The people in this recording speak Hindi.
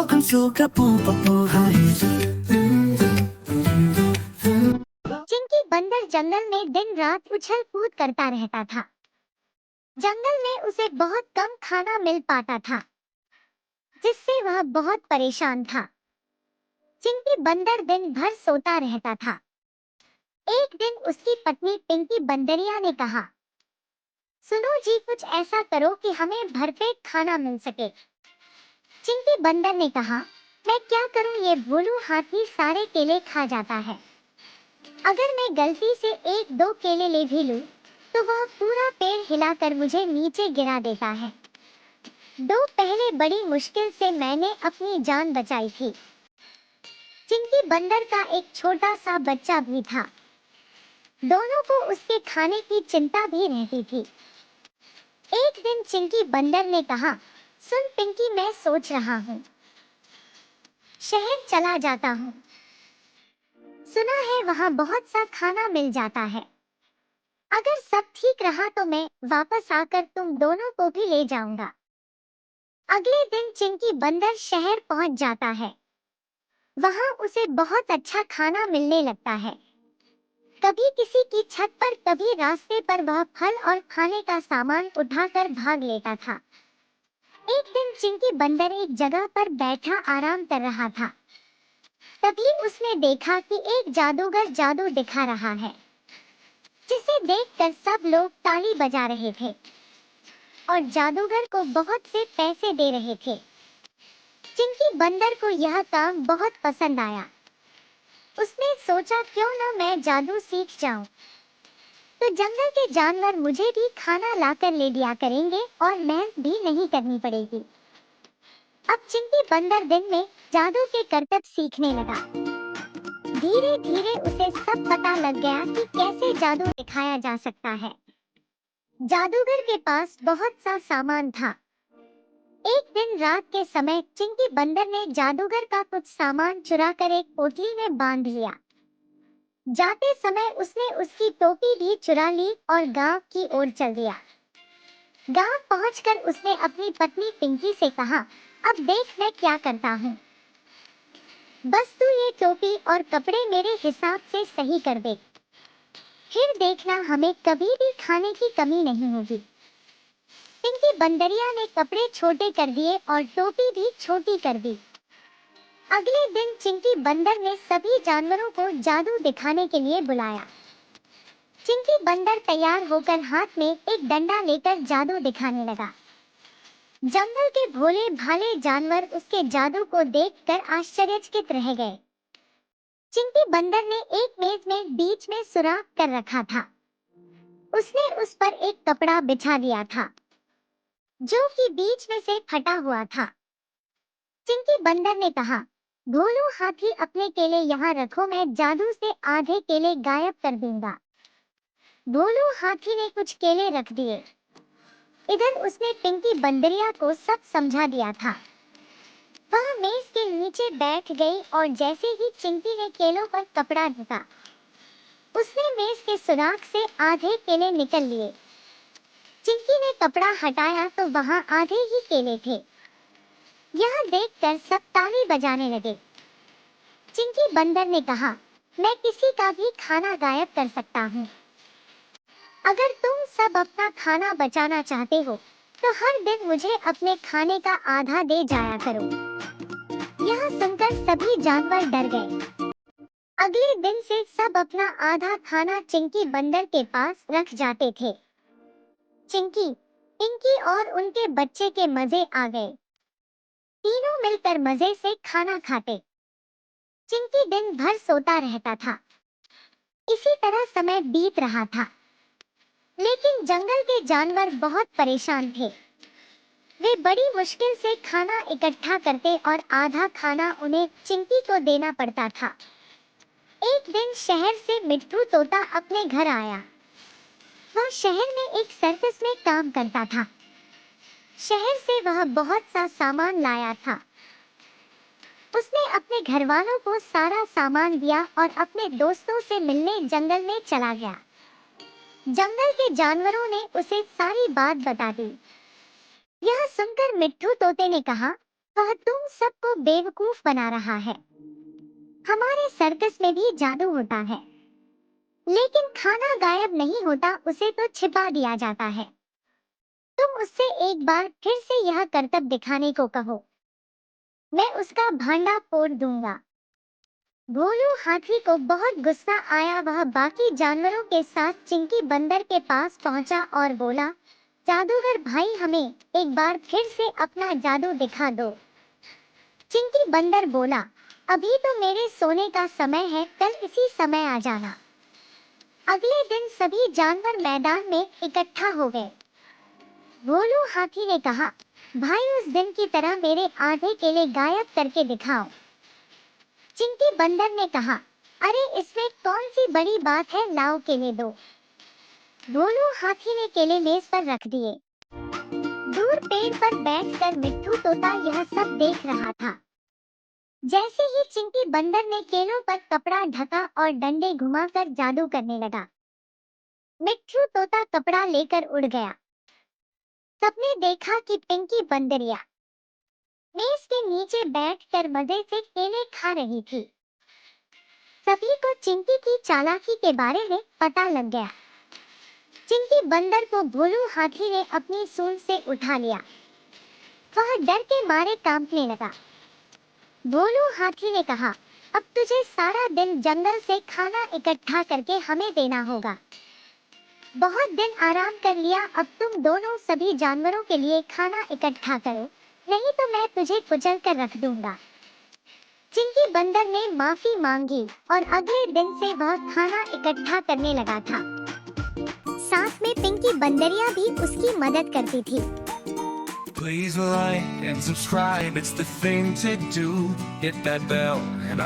Welcome to Kapoor Heights. Chinki बंदर जंगल में दिन रात उछल कूद करता रहता था। जंगल में उसे बहुत कम खाना मिल पाता था, जिससे वह बहुत परेशान था। चिंकी बंदर दिन भर सोता रहता था। एक दिन उसकी पत्नी पिंकी बंदरिया ने कहा, सुनो जी, कुछ ऐसा करो कि हमें भरपेट खाना मिल सके। चिंकी बंदर ने कहा, मैं क्या करूं, ये भोलू हाथी सारे केले खा जाता है। अगर मैं गलती से एक दो केले ले भी लूं, तो वह पूरा पेड़ हिलाकर मुझे नीचे गिरा देता है। दो पहले बड़ी मुश्किल से मैंने अपनी जान बचाई थी। चिंकी बंदर का एक छोटा सा बच्चा भी था। दोनों को उसके खाने की चिंता भी रहती थी। एक दिन चिंकी बंदर ने कहा, सुन पिंकी, मैं सोच रहा हूँ शहर चला जाता हूँ। सुना है वहाँ बहुत सा खाना मिल जाता है। अगर सब ठीक रहा तो मैं वापस आकर तुम दोनों को भी ले जाऊंगा। अगले दिन चिंकी बंदर शहर पहुंच जाता है। वहां उसे बहुत अच्छा खाना मिलने लगता है। कभी किसी की छत पर, कभी रास्ते पर वह फल और खाने का सामान उठाकर भाग लेता था। एक दिन चिंकी बंदर एक जगह पर बैठा आराम कर रहा था। तभी उसने देखा कि एक जादूगर जादू दिखा रहा है, जिसे देखकर सब लोग ताली बजा रहे थे और जादूगर को बहुत से पैसे दे रहे थे। चिंकी बंदर को यह काम बहुत पसंद आया। उसने सोचा, क्यों न मैं जादू सीख जाऊं, तो जंगल के जानवर मुझे भी खाना लाकर ले दिया करेंगे और मेहनत भी नहीं करनी पड़ेगी। अब चिंकी बंदर दिन में जादू के करतब सीखने लगा। धीरे धीरे उसे सब पता लग गया कि कैसे जादू दिखाया जा सकता है। जादूगर के पास बहुत सा सामान था। एक दिन रात के समय चिंकी बंदर ने जादूगर का कुछ सामान चुराकर एक पोटली में बांध लिया। जाते समय उसने उसकी टोपी भी चुरा ली और गांव की ओर चल दिया। गांव पहुंचकर उसने अपनी पत्नी पिंकी से कहा, अब देख मैं क्या करता हूँ। बस तू ये टोपी और कपड़े मेरे हिसाब से सही कर दे, फिर देखना हमें कभी भी खाने की कमी नहीं होगी। पिंकी बंदरिया ने कपड़े छोटे कर दिए और टोपी भी छोटी कर दी। अगले दिन चिंकी बंदर ने सभी जानवरों को जादू दिखाने के लिए बुलाया। चिंकी बंदर तैयार होकर हाथ में एक डंडा लेकर जादू दिखाने लगा। जंगल के भोले भाले जानवर उसके जादू को देखकर आश्चर्यचकित रह गए। चिंकी बंदर ने एक मेज में बीच में सुराख कर रखा था। उसने उस पर एक कपड़ा बिछा दिया था, जो कि बीच में से फटा हुआ था। चिंकी बंदर ने कहा, भोलू हाथी, अपने केले यहाँ रखो, मैं जादू से आधे केले गायब कर दूंगा। भोलू हाथी ने कुछ केले रख दिए। इधर उसने पिंकी बंदरिया को सब समझा दिया था। वह मेज के नीचे बैठ गई और जैसे ही चिंकी ने केलों पर कपड़ा ढका, उसने मेज के सुराख से आधे केले निकल लिए। चिंकी ने कपड़ा हटाया तो वहां आधे ही केले थे। यह देखकर सब ताली बजाने लगे। चिंकी बंदर ने कहा, मैं किसी का भी खाना गायब कर सकता हूँ। अगर तुम सब अपना खाना बचाना चाहते हो, तो हर दिन मुझे अपने खाने का आधा दे जाया करो। यह सुनकर सभी जानवर डर गए। अगले दिन से सब अपना आधा खाना चिंकी बंदर के पास रख जाते थे। चिंकी, पिंकी और उनके बच्चे के मजे आ गए। तीनों मिलकर मजे से खाना खाते। चिंकी दिन भर सोता रहता था। इसी तरह समय बीत रहा था, लेकिन जंगल के जानवर बहुत परेशान थे। वे बड़ी मुश्किल से खाना इकट्ठा करते और आधा खाना उन्हें चिंकी को देना पड़ता था। एक दिन शहर से मिट्ठू तोता अपने घर आया। वह शहर में एक सर्कस में काम करता था। शहर से वह बहुत सा सामान लाया था। उसने अपने घर वालों को सारा सामान दिया और अपने दोस्तों से मिलने जंगल में चला गया। जंगल के जानवरों ने उसे सारी बात बता दी। यह सुनकर मिट्ठू तोते ने कहा, वह तुम सबको बेवकूफ बना रहा है। हमारे सर्कस में भी जादू होता है, लेकिन खाना गायब नहीं होता, उसे तो छिपा दिया जाता है। तुम उससे एक बार फिर से यह करतब दिखाने को कहो, मैं उसका भांडा फोड़ दूंगा। भोलू हाथी को बहुत गुस्सा आया। वह बाकी जानवरों के साथ चिंकी बंदर के पास पहुंचा और बोला, जादूगर भाई, हमें एक बार फिर से अपना जादू दिखा दो। चिंकी बंदर बोला, अभी तो मेरे सोने का समय है, कल इसी समय आ जाना। अगले दिन सभी जानवर मैदान में इकट्ठा हो गए। भोलू हाथी ने कहा, भाई, उस दिन की तरह मेरे आधे केले गायब करके दिखाओ। चिंकी बंदर ने कहा, अरे इसमें कौन सी बड़ी बात है, लाओ केले दो। भोलू हाथी ने केले मेज पर रख दिए। दूर पेड़ पर बैठकर मिट्ठू तोता यह सब देख रहा था। जैसे ही चिंकी बंदर ने केलों पर कपड़ा ढका और डंडे घुमाकर जादू करने लगा, मिट्ठू तोता कपड़ा लेकर उड़ गया। सबने देखा कि पिंकी बंदरिया मेज के नीचे बैठकर मजे से केले खा रही थी। सभी को चिंकी की चालाकी के बारे में पता लग गया। चिंकी बंदर को भोलू हाथी ने अपनी सूंड से उठा लिया। वह डर के मारे कांपने लगा। भोलू हाथी ने कहा, अब तुझे सारा दिन जंगल से खाना इकट्ठा करके हमें देना होगा। बहुत दिन आराम कर लिया, अब तुम दोनों सभी जानवरों के लिए खाना इकट्ठा करो, नहीं तो मैं तुझे कुचल कर रख दूंगा। चिंकी बंदर ने माफी मांगी और अगले दिन से वह खाना इकट्ठा करने लगा था। साथ में पिंकी बंदरिया भी उसकी मदद करती थी। Please like and subscribe, it's the thing to do. Hit that bell and